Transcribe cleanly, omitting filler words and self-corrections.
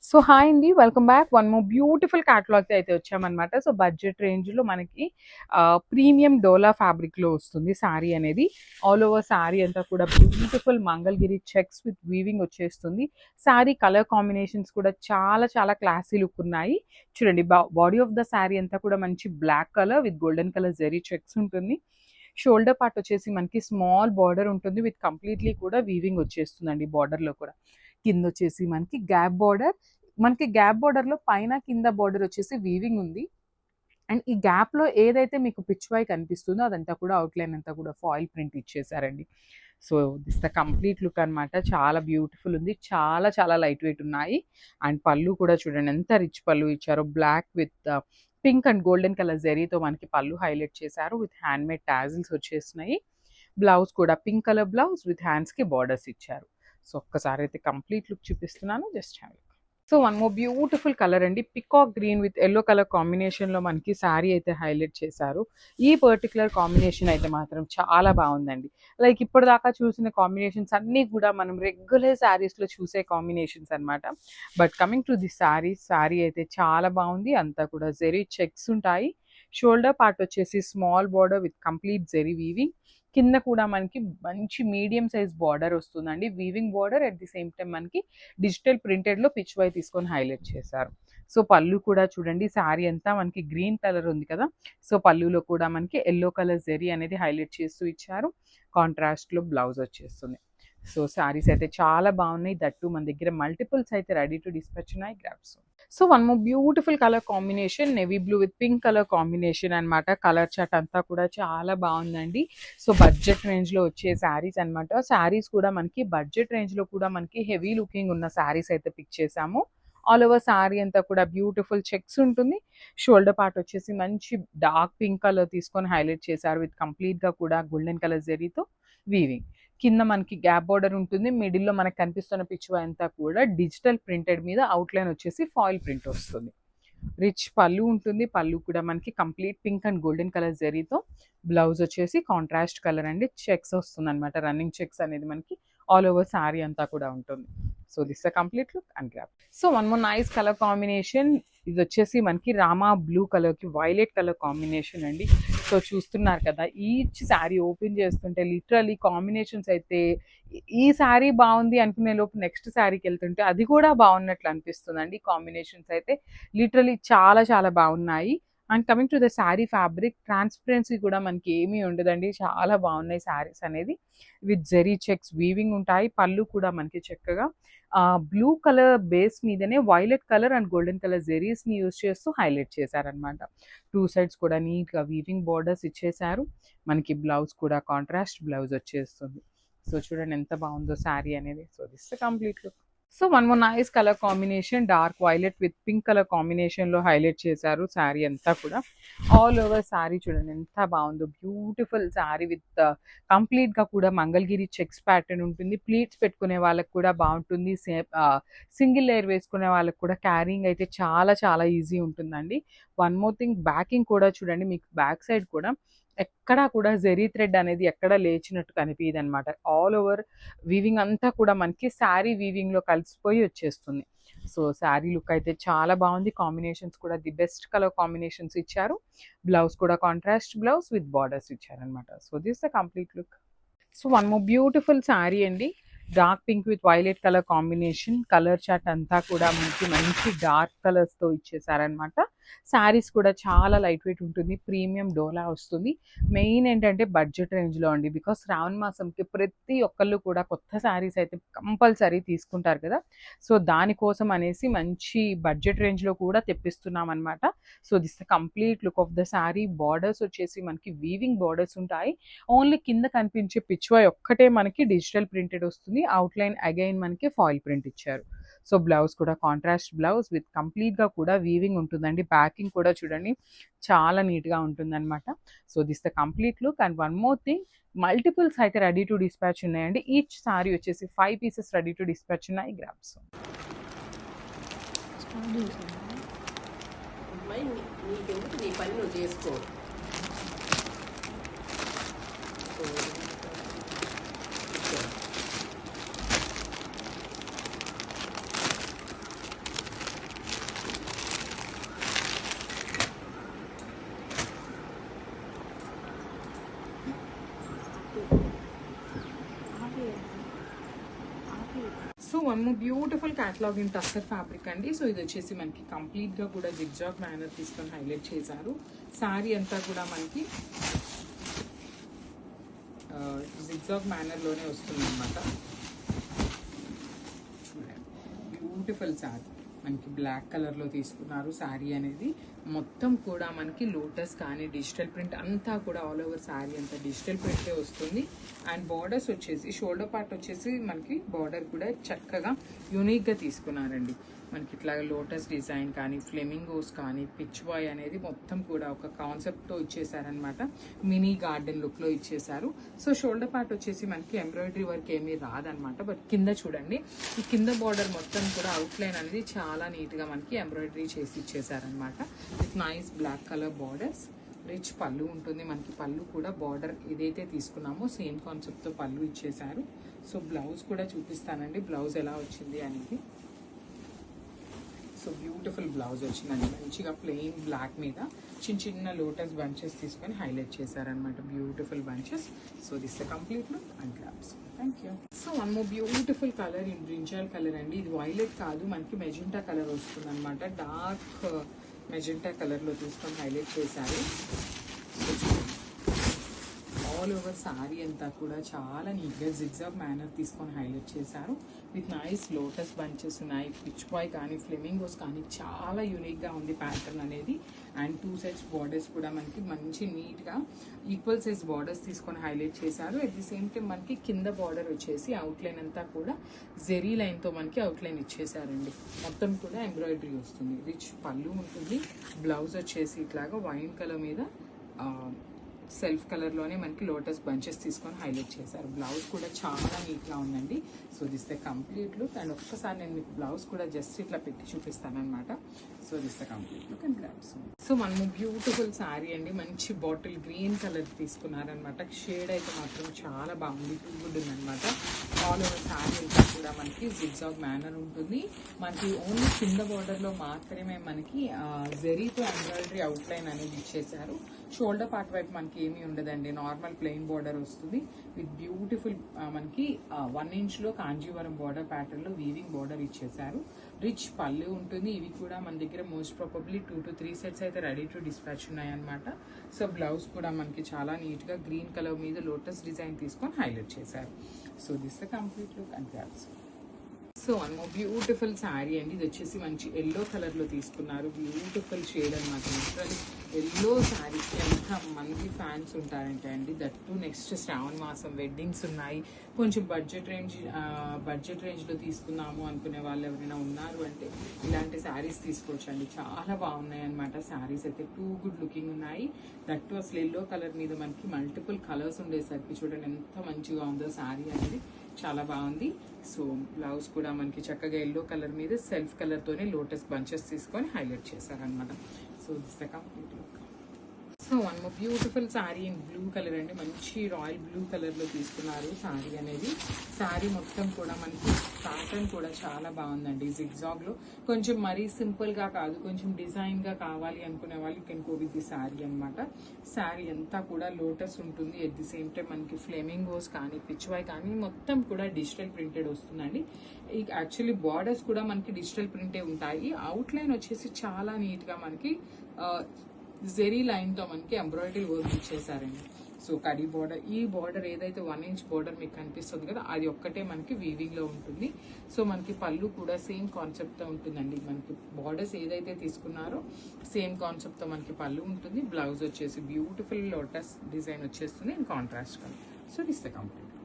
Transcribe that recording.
So hi అండి. Welcome back. One more beautiful క్యాటలాగ్‌తో అయితే వచ్చామనమాట. సో బడ్జెట్ రేంజ్‌లో మనకి ప్రీమియం డోలా ఫ్యాబ్రిక్‌లో వస్తుంది శారీ అనేది. ఆల్ ఓవర్ శారీ అంతా కూడా beautiful Mangalagiri checks with weaving వచ్చేస్తుంది. శారీ కలర్ కాంబినేషన్స్ కూడా చాలా చాలా క్లాసీ లుక్ ఉన్నాయి. చూడండి బాడీ ఆఫ్ ద శారీ అంతా కూడా మంచి black colour with golden colour zari checks ఉంటుంది. షోల్డర్ పార్ట్ వచ్చేసి మనకి స్మాల్ బార్డర్ ఉంటుంది విత్ కంప్లీట్లీ కూడా వీవింగ్ వచ్చేస్తుందండి బార్డర్‌లో కూడా. కింద వచ్చేసి మనకి గ్యాప్ బార్డర్‌లో పైన కింద బార్డర్ వచ్చేసి వీవింగ్ ఉంది. అండ్ ఈ గ్యాప్‌లో ఏదైతే మీకు పిచ్ వై కనిపిస్తుందో అదంతా కూడా అవుట్‌లైన్ అంతా కూడా ఫాయిల్ ప్రింట్ ఇచ్చేసారండి. So this the complete look అనమాట. చాలా బ్యూటిఫుల్ ఉంది. చాలా చాలా లైట్ వెయిట్ ఉన్నాయి. అండ్ పళ్ళు కూడా చూడండి ఎంత రిచ్ పళ్ళు ఇచ్చారో. Black with pink and golden colour జెరీతో మనకి పళ్ళు హైలైట్ చేశారు. విత్ హ్యాండ్‌మేడ్ టాజిల్స్ వచ్చేసినాయి. బ్లౌజ్ కూడా పింక్ కలర్ బ్లౌజ్ విత్ హ్యాండ్స్‌కి బార్డర్స్ ఇచ్చారు. సో ఒక్కసారి అయితే కంప్లీట్ లుక్ చూపిస్తున్నాను. Just have a look. So one more beautiful colour అండి. Peacock green with yellow colour కాంబినేషన్‌లో మనకి శారీ అయితే హైలైట్ చేశారు. ఈ పర్టిక్యులర్ కాంబినేషన్ అయితే మాత్రం చాలా బాగుందండి. లైక్ ఇప్పటిదాకా చూసిన కాంబినేషన్స్ అన్నీ కూడా మనం రెగ్యులర్ శారీస్‌లో చూసే కాంబినేషన్స్ అనమాట. But coming to this sari అయితే చాలా బాగుంది. అంతా కూడా జెరీ చెక్స్ ఉంటాయి. షోల్డర్ పార్ట్ వచ్చేసి small border with complete zari weaving. కింద కూడా మనకి మంచి మీడియం సైజ్ బార్డర్ వస్తుందండి. Weaving border at the same time మనకి డిజిటల్ ప్రింటెడ్‌లో పిచ్ వై తీసుకొని హైలైట్ చేశారు. సో పళ్ళు కూడా చూడండి. శారీ అంతా మనకి గ్రీన్ కలర్ ఉంది కదా! సో పళ్ళులో కూడా మనకి యెల్లో కలర్ జెరీ అనేది హైలైట్ చేస్తూ ఇచ్చారు. కాంట్రాస్ట్‌లో బ్లౌజ్ వచ్చేస్తుంది. సో శారీస్ అయితే చాలా బాగున్నాయి. దట్ టూ మన దగ్గర మల్టిపుల్స్ అయితే రెడీ టు డిస్పాచ్ ఉన్నాయి. Grab soon. So one more beautiful colour combination navy blue with pink colour combination అనమాట. కలర్ చార్ట్ అంతా కూడా చాలా బాగుందండి. సో బడ్జెట్ రేంజ్‌లో వచ్చే శారీస్ అనమాట. శారీస్ కూడా మనకి బడ్జెట్ రేంజ్‌లో కూడా మనకి హెవీ లుకింగ్ ఉన్న శారీస్ అయితే పిక్ చేసాము. ఆల్ ఓవర్ శారీ అంతా కూడా బ్యూటిఫుల్ చెక్స్ ఉంటుంది. షోల్డర్ పార్ట్ వచ్చేసి మంచి డార్క్ పింక్ కలర్ తీసుకొని హైలైట్ చేశారు. విత్ కంప్లీట్‌గా కూడా గోల్డెన్ కలర్ జెరీతో వీవింగ్. కింద మనకి గ్యాప్ బార్డర్ ఉంటుంది. మిడిల్‌లో మనకు కనిపిస్తున్న పిచ్ వై అంతా కూడా డిజిటల్ ప్రింటెడ్ మీద అవుట్‌లైన్ వచ్చేసి ఫాయిల్ ప్రింట్ వస్తుంది. రిచ్ పళ్ళు ఉంటుంది. పళ్ళు కూడా మనకి complete pink and golden colour జెరీతో. బ్లౌజ్ వచ్చేసి కాంట్రాస్ట్ కలర్ అండి. చెక్స్ వస్తుందన్నమాట. రన్నింగ్ చెక్స్ అనేది మనకి ఆల్ ఓవర్ శారీ అంతా కూడా ఉంటుంది. So this the complete look and grab. So one more nice colour combination. ఇది వచ్చేసి మనకి రామా బ్లూ కలర్‌కి వైలెట్ కలర్ కాంబినేషన్ అండి. సో చూస్తున్నారు కదా! ఈచ్ శారీ ఓపెన్ చేస్తుంటే లిటరల్లీ కాంబినేషన్స్ అయితే ఈ శారీ బాగుంది అనుకునే లోపు నెక్స్ట్ శారీకెళ్తుంటే అది కూడా బాగున్నట్లు అనిపిస్తుందండి. కాంబినేషన్స్ అయితే లిటరల్లీ చాలా చాలా బాగున్నాయి. And coming to the sari fabric transparency కూడా మనకి ఏమీ ఉండదండి. చాలా బాగున్నాయి శారీస్ అనేది. విత్ జెరీ చెక్స్ వీవింగ్ ఉంటాయి. పళ్ళు కూడా మనకి చక్కగా బ్లూ కలర్ బేస్ మీదనే violet colour and golden colour జెరీస్‌ని యూజ్ చేస్తూ హైలైట్ చేశారనమాట. టూ సైడ్స్ కూడా నీట్‌గా వీవింగ్ బార్డర్స్ ఇచ్చేశారు. మనకి బ్లౌజ్ కూడా కాంట్రాస్ట్ బ్లౌజ్ వచ్చేస్తుంది. సో చూడండి ఎంత బాగుందో శారీ అనేది. So this the complete look. So one more nice colour combination dark violet with pink colour కాంబినేషన్‌లో హైలైట్ చేశారు శారీ అంతా కూడా. ఆల్ ఓవర్ శారీ చూడండి ఎంత బాగుందో. బ్యూటిఫుల్ శారీ విత్ కంప్లీట్‌గా కూడా మంగళగిరి చెక్స్ ప్యాటర్న్ ఉంటుంది. ప్లీట్స్ పెట్టుకునే వాళ్ళకి కూడా బాగుంటుంది. సింగిల్ లేయర్ వేసుకునే వాళ్ళకి కూడా క్యారింగ్ అయితే చాలా చాలా ఈజీ ఉంటుందండి. వన్ మోర్ థింగ్ బ్యాకింగ్ కూడా చూడండి. మీకు బ్యాక్ సైడ్ కూడా ఎక్కడా కూడా జెరీ థ్రెడ్ అనేది ఎక్కడా లేచినట్టు కనిపియదనమాట. ఆల్ ఓవర్ వీవింగ్ అంతా కూడా మనకి శారీ వీవింగ్‌లో కలిసిపోయి వచ్చేస్తుంది. సో శారీ లుక్ అయితే చాలా బాగుంది. కాంబినేషన్స్ కూడా ది బెస్ట్ కలర్ కాంబినేషన్స్ ఇచ్చారు. బ్లౌజ్ కూడా కాంట్రాస్ట్ బ్లౌజ్ విత్ బార్డర్స్ ఇచ్చారనమాట. So this the complete look. So one more beautiful sari అండి. Dark pink with violet colour combination. Colour chart అంతా కూడా మనకి మంచి డార్క్ కలర్స్‌తో ఇచ్చేసారనమాట. శారీస్ కూడా చాలా లైట్ వెయిట్ ఉంటుంది. ప్రీమియం డోలా వస్తుంది. మెయిన్ ఏంటంటే బడ్జెట్ రేంజ్‌లో అండి. బికాస్ శ్రావణ మాసంకి ప్రతి ఒక్కళ్ళు కూడా కొత్త శారీస్ అయితే కంపల్సరీ తీసుకుంటారు కదా! సో దానికోసం అనేసి మంచి బడ్జెట్ రేంజ్‌లో కూడా తెప్పిస్తున్నామనమాట. So this the complete look of the sari. Borders వచ్చేసి మనకి వీవింగ్ బార్డర్స్ ఉంటాయి. ఓన్లీ కింద కనిపించే పిచ్ వై ఒక్కటే మనకి డిజిటల్ ప్రింటెడ్ వస్తుంది. అవుట్‌లైన్ అగైన్ మనకి ఫాయిల్ ప్రింట్ ఇచ్చారు. సో బ్లౌజ్ కూడా కాంట్రాస్ట్ బ్లౌజ్ విత్ కంప్లీట్‌గా కూడా వీవింగ్ ఉంటుందండి. బ్యాకింగ్ కూడా చూడండి చాలా నీట్‌గా ఉంటుందన్నమాట. So this the complete look. And one more thing multiples అయితే రెడీ టు డిస్పాచ్ ఉన్నాయండి. ఈచ్ సారీ వచ్చేసి 5 పీసెస్ రెడీ టు డిస్పాచ్ ఉన్నాయి. గ్రాబ్స్. నీకెందుకు నీ పని నువ్వు చేసుకో. One more beautiful catalogue in tussar fabric అండి. సో ఇది వచ్చేసి మనకి కంప్లీట్ గా కూడా జిగ్జాగ్ మేనర్ తీసుకొని హైలైట్ చేశారు. శారీ అంతా కూడా మనకి జిగ్జాగ్ మేనర్ లోనే వస్తుంది అనమాట. బ్యూటిఫుల్ శారీ మనకి బ్లాక్ కలర్ లో తీసుకున్నారు. శారీ అనేది మొత్తం కూడా మనకి లోటస్ కానీ డిజిటల్ ప్రింట్ అంతా కూడా ఆల్ ఓవర్ శారీ అంతా డిజిటల్ ప్రింటే వస్తుంది. అండ్ బార్డర్స్ వచ్చేసి షోల్డర్ పార్ట్ వచ్చేసి మనకి బార్డర్ కూడా చక్కగా యూనిక్ గా తీసుకున్నారండి. మనకి ఇట్లా లోటస్ డిజైన్ కానీ ఫ్లెమింగోస్ కానీ పిచ్ బాయ్ అనేది మొత్తం కూడా ఒక కాన్సెప్ట్ తో ఇచ్చేసారనమాట. మినీ గార్డెన్ లుక్ లో ఇచ్చేసారు. సో షోల్డర్ పార్ట్ వచ్చేసి మనకి ఎంబ్రాయిడరీ వర్క్ ఏమీ రాదనమాట. బట్ కింద చూడండి, ఈ కింద బార్డర్ మొత్తం కూడా అవుట్ లైన్ అనేది చాలా నీట్ గా మనకి ఎంబ్రాయిడరీ చేసి ఇచ్చేసారనమాట. With nice black colour borders. Rich pallu ఉంటుంది మనకి. పళ్ళు కూడా బార్డర్ ఏదైతే తీసుకున్నామో సేమ్ కాన్సెప్ట్ తో పళ్ళు ఇచ్చేసారు. సో బ్లౌజ్ కూడా చూపిస్తానండి, బ్లౌజ్ ఎలా వచ్చింది అనేది. సో బ్యూటిఫుల్ బ్లౌజ్ వచ్చిందండి. మంచిగా ప్లెయిన్ బ్లాక్ మీద చిన్న చిన్న లోటస్ బంచెస్ తీసుకొని హైలైట్ చేశారనమాట. Beautiful bunches. So this the complete look and claps. Thank you. So one more beautiful colour in brinjal colour అండి. ఇది వైలెట్ కాదు, మనకి మెజెంటా కలర్ వస్తుంది అనమాట. డార్క్ మెజెంటా కలర్ లో తీసుకొని హైలైట్ చేశారు. ఆల్ ఓవర్ శారీ అంతా కూడా చాలా నీట్గా జిగ్జాగ్ మేనర్ తీసుకొని హైలైట్ చేశారు. విత్ నైస్ లోటస్ బంచెస్ ఉన్నాయి. పిచ్ బాయ్ కానీ ఫ్లెమింగోస్ కానీ చాలా యూనిక్గా ఉంది ప్యాటర్న్ అనేది. అండ్ 2 సైడ్స్ బార్డర్స్ కూడా మనకి మంచి నీట్గా ఈక్వల్ సైజ్ బార్డర్స్ తీసుకొని హైలైట్ చేశారు. అట్ ది సేమ్ టైం మనకి కింద బార్డర్ వచ్చేసి అవుట్లైన్ అంతా కూడా జెరీ లైన్తో మనకి అవుట్లైన్ ఇచ్చేసారండి. మొత్తం కూడా ఎంబ్రాయిడరీ వస్తుంది. రిచ్ పళ్ళు ఉంటుంది. బ్లౌజ్ వచ్చేసి ఇట్లాగా వైన్ కలర్ మీద సెల్ఫ్ కలర్లోనే మనకి లోటస్ బంచెస్ తీసుకొని హైలైట్ చేశారు. బ్లౌజ్ కూడా చాలా నీట్గా ఉందండి. So this the complete look. And ఒక్కసారి నేను మీకు బ్లౌజ్ కూడా జస్ట్ ఇట్లా పెట్టి చూపిస్తాను అనమాట. So this the complete look and blouse. So మనము బ్యూటిఫుల్ శారీ అండి. మంచి బాటిల్ గ్రీన్ కలర్ తీసుకున్నారనమాట. షేడ్ అయితే మాత్రం చాలా బాగుంది, టూ గుడ్ ఉందనమాట. ఆల్ ఓవర్ శారీ అంతా కూడా మనకి జిగ్జాగ్ మేనర్ ఉంటుంది. మనకి ఓన్లీ కింద బార్డర్లో మాత్రమే మనకి జెరీతో ఎంబ్రాయిడరీ అవుట్లైన్ అనేది ఇచ్చేసారు. షోల్డర్ పార్ట్ వైపు మనకి ఏమీ ఉండదండి. నార్మల్ ప్లెయిన్ బార్డర్ వస్తుంది. విత్ బ్యూటిఫుల్ మనకి 1 ఇంచ్లో కాంజీవరం బార్డర్ ప్యాటర్న్ లో వీవింగ్ బార్డర్ ఇచ్చేసారు. రిచ్ పళ్ళు ఉంటుంది. ఇవి కూడా మన దగ్గర మోస్ట్ ప్రాబబ్లీ 2 to 3 సెట్స్ అయితే రెడీ టు డిస్పాచ్ ఉన్నాయన్నమాట. సో బ్లౌజ్ కూడా మనకి చాలా నీట్ గా గ్రీన్ కలర్ మీద లోటస్ డిజైన్ తీసుకొని హైలైట్ చేశారు. So this the complete look and claps. So one more beautiful sari అండి. ఇది వచ్చేసి మంచి ఎల్లో కలర్ లో తీసుకున్నారు. బ్యూటిఫుల్ షేడ్ అనమాట. లిటరల్లీ ఎల్లో శారీకి ఎంత మంది ఫ్యాన్స్ ఉంటారంటే అండి. దట్టు నెక్స్ట్ శ్రావణ మాసం వెడ్డింగ్స్ ఉన్నాయి. కొంచెం బడ్జెట్ రేంజ్ లో తీసుకున్నాము అనుకునే వాళ్ళు ఎవరైనా ఉన్నారు అంటే ఇలాంటి శారీస్ తీసుకోవచ్చు అండి. చాలా బాగున్నాయి అనమాట. శారీస్ అయితే టూ గుడ్ లుకింగ్ ఉన్నాయి. దట్టు అసలు ఎల్లో కలర్ మీద మనకి మల్టిపుల్ కలర్స్ ఉండేసరికి చూడండి ఎంత మంచిగా ఉందో శారీ అనేది. చాలా బాగుంది. సో బ్లౌజ్ కూడా మనకి చక్కగా ఎల్లో కలర్ మీద సెల్ఫ్ కలర్ తోనే లోటస్ బంచెస్ తీసుకొని హైలైట్ చేశారనమాట. So this the complete look. So one more beautiful sari in blue colour అండి. మంచి రాయల్ బ్లూ కలర్ లో తీసుకున్నారు శారీ అనేది. శారీ మొత్తం కూడా మనకి ప్యాటర్న్ కూడా చాలా బాగుందండి. జిగ్జాగ్ లో కొంచెం మరీ సింపుల్ గా కాదు, కొంచెం డిజైన్ గా కావాలి అనుకునే వాళ్ళు can go with the sari అనమాట. శారీ అంతా కూడా లోటస్ ఉంటుంది. ఎట్ ది సేమ్ టైం మనకి ఫ్లెమింగోస్ కానీ పిచ్వాయ్ కానీ మొత్తం కూడా డిజిటల్ ప్రింటెడ్ వస్తుందండి. యాక్చువల్లీ బార్డర్స్ కూడా మనకి డిజిటల్ ప్రింటే ఉంటాయి. అవుట్ లైన్ వచ్చేసి చాలా నీట్ గా మనకి జెరీ లైన్ తో మనకి ఎంబ్రాయిడరీ వర్క్ ఇచ్చేసారండి. సో కడీ బార్డర్, ఈ బార్డర్ ఏదైతే 1 ఇంచ్ బార్డర్ మీకు కనిపిస్తుంది కదా, అది ఒక్కటే మనకి వీవింగ్ లో ఉంటుంది. సో మనకి పళ్ళు కూడా సేమ్ కాన్సెప్ట్ తో ఉంటుందండి. మనకి బార్డర్స్ ఏదైతే తీసుకున్నారో సేమ్ కాన్సెప్ట్ తో మనకి పళ్ళు ఉంటుంది. బ్లౌజ్ వచ్చేసి బ్యూటిఫుల్ లోటస్ డిజైన్ వచ్చేస్తుంది in contrast colour. So this the complete.